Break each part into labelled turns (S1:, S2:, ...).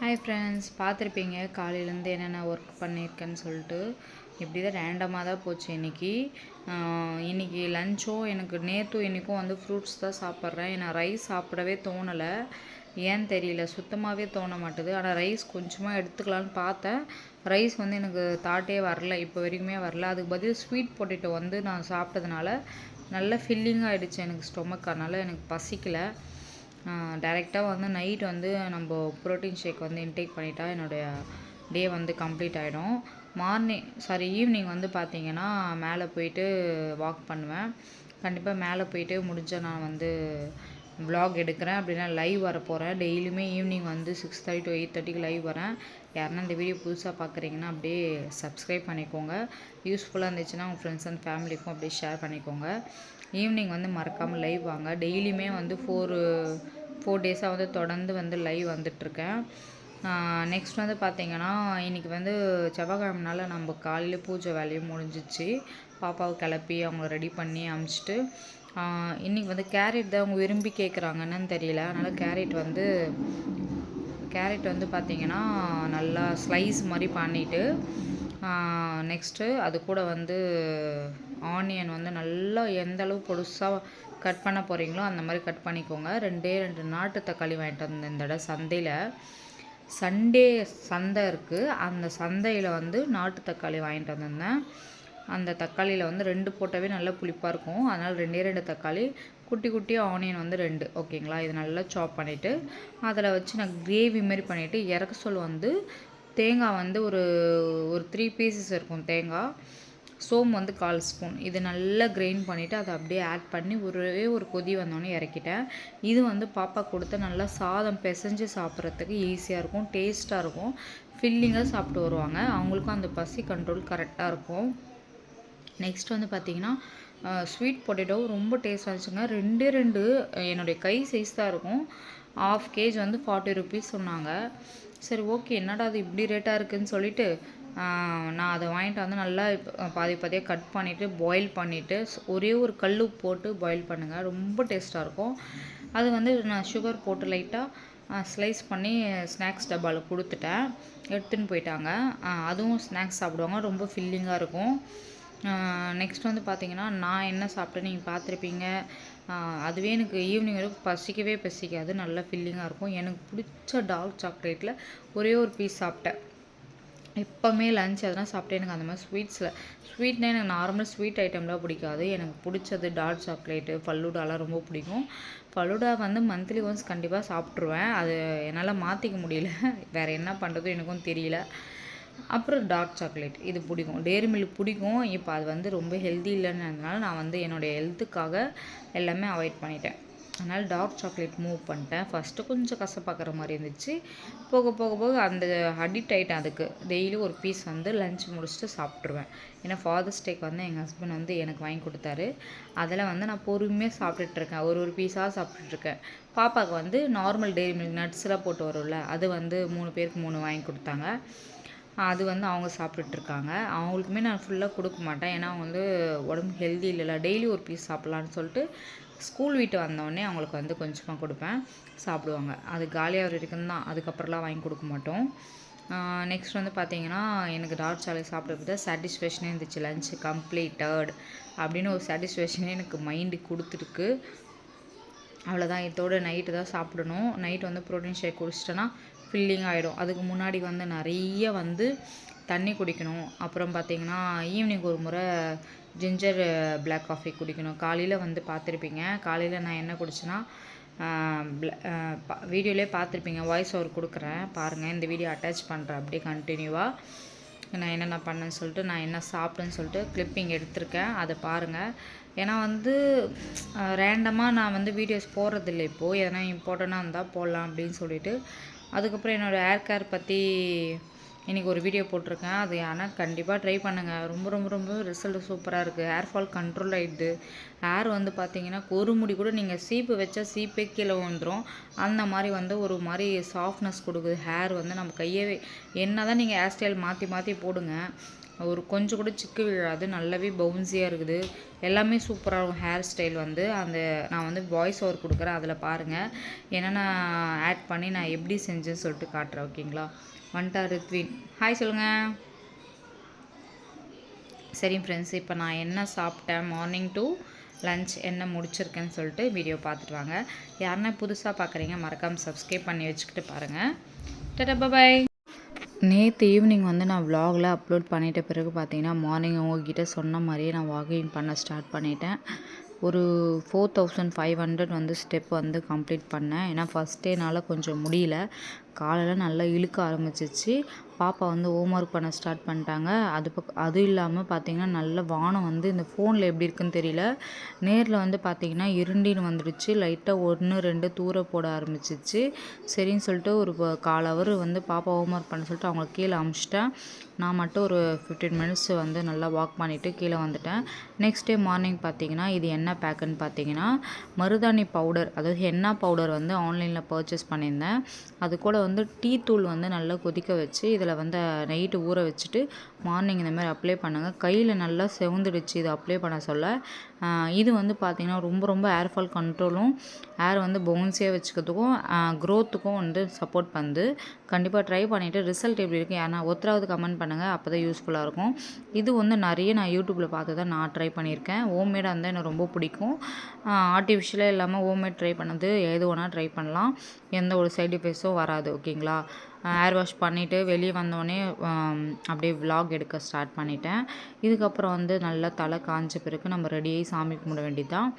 S1: Hi friends, பார்த்துருப்பீங்க காலையிலேருந்து என்னென்ன ஒர்க் பண்ணியிருக்கேன்னு சொல்லிட்டு. இப்படி தான் ரேண்டமாக தான் போச்சு இன்றைக்கி. இன்றைக்கி லஞ்சும் எனக்கு நேற்றும் இன்றைக்கும் வந்து ஃப்ரூட்ஸ் தான் சாப்பிட்றேன். ஏன்னா ரைஸ் சாப்பிடவே தோணலை, ஏன்னு தெரியல, சுத்தமாகவே தோண மாட்டுது. ஆனால் ரைஸ் கொஞ்சமாக எடுத்துக்கலான்னு பார்த்தேன். ரைஸ் வந்து எனக்கு தாட்டே வரல, இப்போ வரைக்குமே வரல. அதுக்கு பதில் ஸ்வீட் பொட்டேட்டோ வந்து நான் சாப்பிட்டதுனால நல்ல ஃபில்லிங்காக ஆகிடுச்சு எனக்கு ஸ்டொமக். அதனால் எனக்கு பசிக்கலை. டைரெக்டாக வந்து நைட் வந்து நம்ம ப்ரோட்டீன் ஷேக் வந்து இன்டேக் பண்ணிட்டா என்னுடைய டே வந்து கம்ப்ளீட் ஆகிடும். ஈவினிங் வந்து பார்த்திங்கன்னா மேலே போயிட்டு வாக் பண்ணுவேன். கண்டிப்பாக மேலே போயிட்டு முடிஞ்சால் நான் வந்து vlog எடுக்கிறேன், அப்படின்னா லைவ் வர போகிறேன். டெய்லியுமே ஈவினிங் வந்து 6:30 to 8:30 லைவ் வரேன். யாருன்னா இந்த வீடியோ புதுசாக பார்க்குறீங்கன்னா அப்படியே சப்ஸ்கிரைப் பண்ணிக்கோங்க. யூஸ்ஃபுல்லாக இருந்துச்சுன்னா உங்கள் ஃப்ரெண்ட்ஸ் அண்ட் ஃபேமிலிக்கும் அப்படியே ஷேர் பண்ணிக்கோங்க. ஈவினிங் வந்து மறக்காமல் லைவ் வாங்க. டெய்லியுமே வந்து ஃபோர் டேஸாக வந்து தொடர்ந்து வந்து லைவ் வந்துட்ருக்கேன். நெக்ஸ்ட் வந்து பார்த்திங்கன்னா இன்றைக்கி வந்து செவ்வாய்க்கிழமைனால நம்ம காலையில் பூஜை வேலையும் முடிஞ்சிச்சு. பாப்பாவை கிளப்பி அவங்கள ரெடி பண்ணி அமுச்சிட்டு இன்றைக்கி வந்து கேரட் தான் அவங்க விரும்பி கேட்குறாங்கன்னு தெரியல. அதனால் கேரட் வந்து பார்த்திங்கன்னா நல்லா ஸ்லைஸ் மாதிரி பண்ணிவிட்டு நெக்ஸ்ட்டு அது கூட வந்து ஆனியன் வந்து நல்லா எந்த அளவு பொடுசாக கட் பண்ண போகிறீங்களோ அந்த மாதிரி கட் பண்ணிக்கோங்க. 2 நாட்டு தக்காளி வாங்கிட்டு வந்தேன் இந்த தடவை சந்தையில். சண்டே சந்தை இருக்குது, அந்த சந்தையில் வந்து நாட்டு தக்காளி வாங்கிட்டு வந்திருந்தேன். அந்த தக்காளியில் வந்து 2 போட்டவே நல்லா புளிப்பாக இருக்கும். அதனால் 2 தக்காளி, குட்டி குட்டியாக ஆனியன் வந்து 2, ஓகேங்களா. இது நல்லா சாப் பண்ணிவிட்டு அதில் வச்சு நான் கிரேவி மாரி பண்ணிவிட்டு இறக்க சொல்ல வந்து தேங்காய் வந்து ஒரு 3 பீசஸ் இருக்கும் தேங்காய். சோம்பு வந்து 1/4 ஸ்பூன். இது நல்லா கிரைண்ட் பண்ணிவிட்டு அதை அப்படியே ஆட் பண்ணி ஒரே ஒரு கொதி வந்தோடனே இறக்கிட்டேன். இது வந்து பாப்பா கொடுத்த நல்லா சாதம் பிசைஞ்சு சாப்பிட்றதுக்கு ஈஸியாக இருக்கும், டேஸ்ட்டாக இருக்கும், ஃபில்லிங்காக சாப்பிட்டு வருவாங்க. அவங்களுக்கும் அந்த பசி கண்ட்ரோல் கரெக்டாக இருக்கும். நெக்ஸ்ட் வந்து பார்த்திங்கன்னா ஸ்வீட் பொட்டேட்டோ ரொம்ப டேஸ்ட்டாக இருந்துச்சுங்க. 2 என்னுடைய கை சைஸ் தான் இருக்கும். 1/2 kg வந்து 40 rupees சொன்னாங்க. சரி ஓகே, என்னடா அது இப்படி ரேட்டாக இருக்குதுன்னு சொல்லிவிட்டு நான் அதை வாங்கிட்டு வந்து நல்லா பாதியாக கட் பண்ணிவிட்டு பாயில் பண்ணிவிட்டு ஒரே ஒரு கல் போட்டு பாயில் பண்ணுங்கள், ரொம்ப டேஸ்ட்டாக இருக்கும். அது வந்து நான் சுகர் போட்டு லைட்டாக ஸ்லைஸ் பண்ணி ஸ்நாக்ஸ் டப்பாவில் கொடுத்துட்டேன், எடுத்துன்னு போயிட்டாங்க. அதுவும் ஸ்நாக்ஸ் சாப்பிடுவாங்க, ரொம்ப ஃபில்லிங்காக இருக்கும். நெக்ஸ்ட் வந்து பார்த்திங்கன்னா நான் என்ன சாப்பிட்டேன்னு நீங்கள் பார்த்துருப்பீங்க. அதுவே எனக்கு ஈவினிங் வரைக்கும் பசிக்காது, நல்லா ஃபில்லிங்காக இருக்கும். எனக்கு பிடிச்ச டார்க் சாக்லேட்டில் ஒரே ஒரு பீஸ் சாப்பிட்டேன். எப்போவுமே லஞ்ச் அதெல்லாம் சாப்பிட்டு எனக்கு அந்த மாதிரி ஸ்வீட்னால் எனக்கு நார்மல் ஸ்வீட் ஐட்டம்லாம் பிடிக்காது. எனக்கு பிடிச்சது டார்க் சாக்லேட்டு, ஃபல்லூடாலாம் ரொம்ப பிடிக்கும். ஃபல்லூடா வந்து மந்த்லி ஒன்ஸ் கண்டிப்பாக சாப்பிட்ருவேன். அது என்னால் மாற்றிக்க முடியல, வேறு என்ன பண்ணுறதும் எனக்கும் தெரியல. அப்புறம் டார்க் சாக்லேட் இது பிடிக்கும், டேரி மில்க் பிடிக்கும். இப்போ அது வந்து ரொம்ப ஹெல்தி இல்லைன்றதுனால நான் வந்து என்னுடைய ஹெல்த்துக்காக எல்லாமே அவாய்ட் பண்ணிட்டேன். அதனால் டார்க் சாக்லேட் மூவ் பண்ணிட்டேன். ஃபஸ்ட்டு கொஞ்சம் கசப்பாக்கிற மாதிரி இருந்துச்சு, போக போக போக அந்த அடிக்ட் ஆகிட்டேன் அதுக்கு. டெய்லி ஒரு பீஸ் வந்து லஞ்ச் முடிச்சுட்டு சாப்பிட்ருவேன். ஏன்னா ஃபாதர்ஸ் டேக்கு வந்து எங்கள் ஹஸ்பண்ட் வந்து எனக்கு வாங்கி கொடுத்தாரு. அதில் வந்து நான் பொறுமையாக சாப்பிட்டுட்ருக்கேன், ஒரு பீஸாக சாப்பிட்டுட்ருக்கேன். பாப்பாவுக்கு வந்து நார்மல் டெய்ரி மில்க் நட்ஸ்லாம் போட்டு வரும்ல, அது வந்து 3 பேருக்கு 3 வாங்கி கொடுத்தாங்க. அது வந்து அவங்க சாப்பிட்டுட்ருக்காங்க. அவங்களுக்குமே நான் ஃபுல்லாக கொடுக்க மாட்டேன், ஏன்னா அவங்க வந்து உடம்பு ஹெல்தி இல்லைல்ல. டெய்லி ஒரு பீஸ் சாப்பிட்லான்னு சொல்லிட்டு ஸ்கூல் விட்டு வந்தோடனே அவங்களுக்கு வந்து கொஞ்சமாக கொடுப்பேன், சாப்பிடுவாங்க. அது காலியாக வரைக்கும் தான், அதுக்கப்புறம்லாம் வாங்கி கொடுக்க மாட்டோம். நெக்ஸ்ட் வந்து பார்த்திங்கன்னா எனக்கு டார்க் சாக்லேட் சாப்பிட்றது சாட்டிஸ்ஃபேக்ஷனே இருந்துச்சு. லஞ்ச் கம்ப்ளீட்டட் அப்படின்னு ஒரு சாட்டிஸ்ஃபேக்ஷனே எனக்கு மைண்டு கொடுத்துருக்கு. அவ்வளோதான், இதோட நைட்டு தான் சாப்பிடணும். நைட் வந்து ப்ரோட்டீன் ஷேக் குடிச்சிட்டேன்னா ஃபில்லிங் ஆகிடும். அதுக்கு முன்னாடி வந்து நிறைய வந்து தண்ணி குடிக்கணும். அப்புறம் பார்த்திங்கன்னா ஈவினிங் ஒரு முறை ஜிஞ்சர் பிளாக் காஃபி குடிக்கணும். காலையில் வந்து பார்த்துருப்பீங்க, காலையில் நான் என்ன குடிச்சேன்னா வீடியோலேயே பார்த்துருப்பீங்க, வாய்ஸ் ஓவர் கொடுக்குறேன் பாருங்கள். இந்த வீடியோ அட்டாச் பண்ணுறேன் அப்படியே கண்டினியூவாக நான் என்னென்ன பண்ணேன்னு சொல்லிட்டு, நான் என்ன சாப்பிட்டேன்னு சொல்லிட்டு கிளிப்பிங் எடுத்திருக்கேன், அதை பாருங்கள். ஏன்னா வந்து ரேண்டமாக நான் வந்து வீடியோஸ் போடுறதில்லை இப்போது, எதனா இம்பார்ட்டண்ட்டாக இருந்தால் போடலாம் அப்படின்னு சொல்லிட்டு. அதுக்கப்புறம் என்னோடய ஹேர் கேர் பற்றி இன்றைக்கி ஒரு வீடியோ போட்டிருக்கேன், அது ஆனால் கண்டிப்பாக ட்ரை பண்ணுங்கள். ரொம்ப ரொம்ப ரொம்ப ரிசல்ட் சூப்பராக இருக்குது. ஹேர் ஃபால் கண்ட்ரோல் ஆகிடுது. ஹேர் வந்து பார்த்திங்கன்னா ஒரு முடி கூட நீங்கள் சீப்பு வச்சா சீப்பே கீழே வந்துடும், அந்த மாதிரி வந்து ஒரு மாதிரி சாஃப்ட்னஸ் கொடுக்குது. ஹேர் வந்து நம்ம கையவே என்ன தான் நீங்கள் ஹேர் ஸ்டைல் மாற்றி மாற்றி போடுங்க, ஒரு கொஞ்சம் கூட சிக்கு விழாது, நல்லாவே பவுன்ஸியாக இருக்குது. எல்லாமே சூப்பராக இருக்கும். ஹேர் ஸ்டைல் வந்து நான் வந்து வாய்ஸ் ஓவர் கொடுக்குறேன், அதில் பாருங்கள். என்னென்ன ஆட் பண்ணி நான் எப்படி செஞ்சேன்னு சொல்லிட்டு காட்டுறேன். ஓகேங்களா? வந்துட்டா ரித்வின், ஹாய் சொல்லுங்கள். சரி ஃப்ரெண்ட்ஸ், இப்போ நான் என்ன சாப்பிட்டேன், மார்னிங் டு லன்ச் என்ன முடிச்சிருக்கேன்னு சொல்லிட்டு வீடியோ பார்த்துட்டு வாங்க. யாருன்னா புதுசாக பார்க்குறீங்க மறக்காமல் சப்ஸ்கிரைப் பண்ணி வச்சுக்கிட்டு பாருங்கள். டாடா பாய். நேற்று ஈவினிங் வந்து நான் விலாகில் அப்லோட் பண்ணிட்ட பிறகு பார்த்தீங்கன்னா மார்னிங் உங்ககிட்ட சொன்ன மாதிரியே நான் வாக்கிங் பண்ண ஸ்டார்ட் பண்ணிட்டேன். ஒரு 4500 வந்து ஸ்டெப் வந்து கம்ப்ளீட் பண்ணேன். ஏன்னா ஃபஸ்ட் டேனால் கொஞ்சம் முடியல, காலையில் நல்லா இழுக்க ஆரம்பிச்சிச்சு. பாப்பா வந்து ஹோம்ஒர்க் பண்ண ஸ்டார்ட் பண்ணிட்டாங்க. அது இல்லாமல் பார்த்திங்கன்னா நல்ல வானம் வந்து இந்த ஃபோனில் எப்படி இருக்குன்னு தெரியல, நேரில் வந்து பார்த்திங்கன்னா இருண்டின்னு வந்துடுச்சு. லைட்டாக 1-2 தூர போட ஆரம்பிச்சிச்சு. சரின்னு சொல்லிட்டு ஒரு 1/4 ஹவர் வந்து பாப்பா ஹோம்ஒர்க் பண்ண சொல்லிட்டு அவங்கள கீழே அமுச்சிட்டேன். நான் மட்டும் ஒரு 15 மினிட்ஸ் வந்து நல்லா வாக் பண்ணிவிட்டு கீழே வந்துட்டேன். நெக்ஸ்ட் டே மார்னிங் பார்த்திங்கன்னா இது என்ன பேக்குன்னு பார்த்தீங்கன்னா மருதாணி பவுடர், அதாவது ஹென்னா பவுடர் வந்து ஆன்லைனில் பர்ச்சேஸ் பண்ணியிருந்தேன். அது கூட வந்து டீ தூள் வந்து நல்லா கொதிக்க வச்சு இதில் வந்து நைட்டு ஊற வச்சுட்டு மார்னிங் இந்த மாதிரி அப்ளை பண்ணுங்கள். கையில் நல்லா செவந்துடுச்சு இது அப்ளை பண்ண சொல்ல. இது வந்து பார்த்திங்கன்னா ரொம்ப ரொம்ப ஹேர் ஃபால் கண்ட்ரோலும், ஹேர் வந்து பவுன்ஸியாக வச்சுக்கிறதுக்கும் க்ரோத்துக்கும் வந்து சப்போர்ட் பண்ணுது. கண்டிப்பாக ட்ரை பண்ணிவிட்டு ரிசல்ட் எப்படி இருக்குது யாருன்னா ஒருத்தராவது கமெண்ட் பண்ணுங்கள், அப்போ தான் யூஸ்ஃபுல்லாக இருக்கும். இது வந்து நிறைய நான் யூடியூப்பில் பார்த்து தான் நான் ட்ரை பண்ணியிருக்கேன். ஹோம்மேடாக இருந்தால் எனக்கு ரொம்ப பிடிக்கும். ஆர்டிஃபிஷியலாக இல்லாமல் ஹோம்மேட் ட்ரை பண்ணது எது வேணால் ட்ரை பண்ணலாம், எந்த ஒரு சைட் எஃபெக்ட்ஸும் வராது. ஓகேங்களா? ஹேர் வாஷ் பண்ணிவிட்டு வெளியே வந்தோடனே அப்படியே விலாக் எடுக்க ஸ்டார்ட் பண்ணிட்டேன். இதுக்கப்புறம் வந்து நல்லா தலை காஞ்ச பிறகு நம்ம ரெடியாகி சாமி கும்பிட வேண்டியது தான்.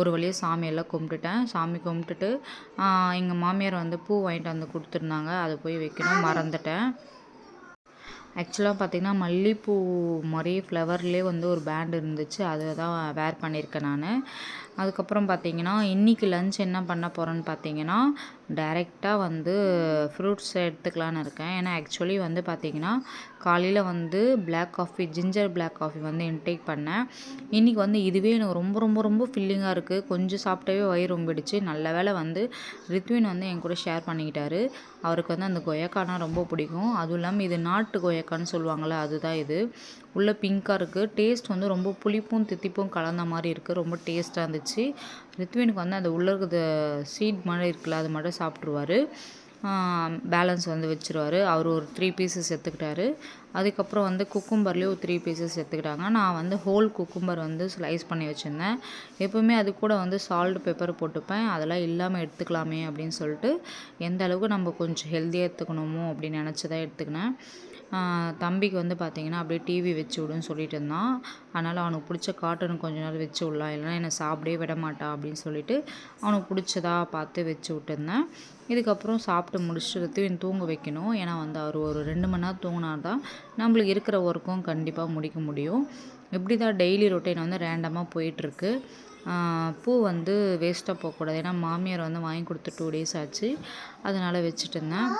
S1: ஒரு வழியாக சாமியெல்லாம் கும்பிட்டுட்டேன். சாமி கும்பிட்டுட்டு எங்கள் மாமியார் வந்து பூ வாங்கிட்டு வந்து கொடுத்துருந்தாங்க, அதை போய் வைக்கணும், மறந்துட்டேன். ஆக்சுவலாக பார்த்திங்கன்னா மல்லிகைப்பூ மாதிரியே ஃப்ளவர்லேயே வந்து ஒரு பேண்ட் இருந்துச்சு, அதை தான் வேர் பண்ணியிருக்கேன் நான். அதுக்கப்புறம் பார்த்திங்கன்னா இன்றைக்கி லன்ச் என்ன பண்ண போகிறேன்னு பார்த்தீங்கன்னா டைரெக்டாக வந்து ஃப்ரூட்ஸ் எடுத்துக்கலான்னு இருக்கேன். ஏன்னா ஆக்சுவலி வந்து பார்த்திங்கன்னா காலையில் வந்து black coffee, ginger black coffee வந்து இன்டேக் பண்ணேன். இன்றைக்கி வந்து இதுவே எனக்கு ரொம்ப ரொம்ப ரொம்ப ஃபில்லிங்காக இருக்குது. கொஞ்சம் சாப்பிட்டவே வயிறு ரொம்பிடுச்சு. நல்ல வேளை வந்து ரித்வின் வந்து என் கூட ஷேர் பண்ணிக்கிட்டாரு. அவருக்கு வந்து அந்த கொய்யாக்கானா ரொம்ப பிடிக்கும். அதுவும் இல்லாமல் இது நாட்டு கொய்யாக்கான்னு சொல்லுவாங்கள்ல, அதுதான் இது. உள்ளே பிங்காக இருக்குது. டேஸ்ட் வந்து ரொம்ப புளிப்பும் தித்திப்பும் கலந்த மாதிரி இருக்குது. ரொம்ப டேஸ்ட்டாக இருந்துச்சு. ரித்வினுக்கு வந்து அந்த உள்ளே இருக்கிற சீட் மாதிரி இருக்குல்ல, அது மட்டும் சாப்பிட்ருவாரு. பேலன்ஸ் வந்து வச்சுருவார். அவர் ஒரு 3 பீசஸ் எடுத்துக்கிட்டாரு. அதுக்கப்புறம் வந்து குக்கும்பர்லேயே ஒரு 3 பீசஸ் எடுத்துக்கிட்டாங்க. நான் வந்து ஹோல் குக்கும்பர் வந்து ஸ்லைஸ் பண்ணி வச்சுருந்தேன். எப்போவுமே அது கூட வந்து சால்ட் பெப்பர் போட்டுப்பேன். அதெல்லாம் இல்லாமல் எடுத்துக்கலாமே அப்படின்னு சொல்லிட்டு எந்த அளவுக்கு நம்ம கொஞ்சம் ஹெல்த்தியாக எடுத்துக்கணுமோ அப்படின்னு நினச்சி தான் எடுத்துக்கினேன். தம்பிக்கு வந்து பார்த்திங்கன்னா அப்படியே டிவி வச்சு விடுன்னு சொல்லிட்டு இருந்தான். அதனால் அவனுக்கு பிடிச்ச கார்ட்டூன் கொஞ்ச நேரம் வச்சு விடலாம், இல்லைனா என்னை சாப்பிடவே விட மாட்டான் அப்படின்னு சொல்லிட்டு அவனுக்கு பிடிச்சதா பார்த்து வச்சு விட்டுருந்தேன். இதுக்கப்புறம் சாப்பிட்டு முடிச்சுட்டு ரித்வின் தூங்க வைக்கணும். ஏன்னா வந்து அவர் ஒரு 2 மணி நேரம் தூங்கினா தான் நம்மளுக்கு இருக்கிற ஒர்க்கும் கண்டிப்பாக முடிக்க முடியும். இப்படி தான் டெய்லி ரொட்டீன் வந்து ரேண்டமாக போயிட்டுருக்கு. பூ வந்து வேஸ்ட்டாக போகக்கூடாது. ஏன்னா மாமியார் வந்து வாங்கி கொடுத்து 2 டேஸ் ஆச்சு, அதனால் வச்சுட்டு இருந்தேன்.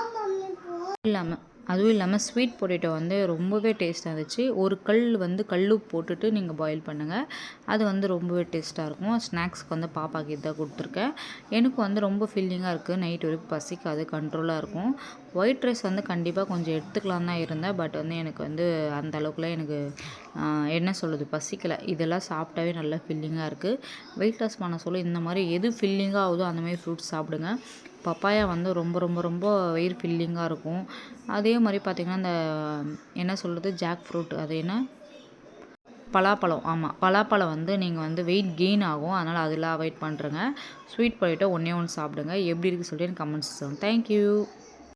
S1: அதுவும் இல்லாமல் ஸ்வீட் பொட்டேட்டோ வந்து ரொம்பவே டேஸ்ட்டாக இருந்துச்சு. ஒரு கல்லுப்பு போட்டுட்டு நீங்கள் பாயில் பண்ணுங்கள், அது வந்து ரொம்பவே டேஸ்ட்டாக இருக்கும். ஸ்நாக்ஸ்க்கு வந்து பாப்பாக்கு இதாக கொடுத்துருக்கேன். எனக்கு வந்து ரொம்ப ஃபில்லிங்காக இருக்குது. நைட் வரைக்கும் பசிக்காது, கண்ட்ரோலாக இருக்கும். ஒயிட் ரைஸ் வந்து கண்டிப்பாக கொஞ்சம் எடுத்துக்கலாம் தான் இருந்தேன். பட் வந்து எனக்கு வந்து அந்த அளவுக்குலாம் எனக்கு என்ன சொல்கிறது, பசிக்கலை. இதெல்லாம் சாப்பிட்டாவே நல்லா ஃபில்லிங்காக இருக்குது. வெயிட் லாஸ் பண்ண சொல்ல இந்த மாதிரி எது ஃபில்லிங்காக ஆகுதோ அந்த மாதிரி ஃப்ரூட்ஸ் சாப்பிடுங்க. பப்பாயா வந்து ரொம்ப ரொம்ப ரொம்ப வயிறு ஃபில்லிங்காக இருக்கும். அதே மாதிரி பார்த்திங்கன்னா இந்த என்ன சொல்கிறது, ஜாக் ஃப்ரூட், அது என்ன, பலாப்பழம். ஆமாம், பலாப்பழம் வந்து நீங்கள் வந்து வெயிட் கெயின் ஆகும். அதனால் அதெல்லாம் அவாய்ட் பண்ணுறேங்க. ஸ்வீட் பொட்டேட்டோ ஒன்றே ஒன்று சாப்பிடுங்க. எப்படி இருக்குது சொல்லிட்டு எனக்கு கமெண்ட்ஸ் சொல்லுங்கள். தேங்க்யூ.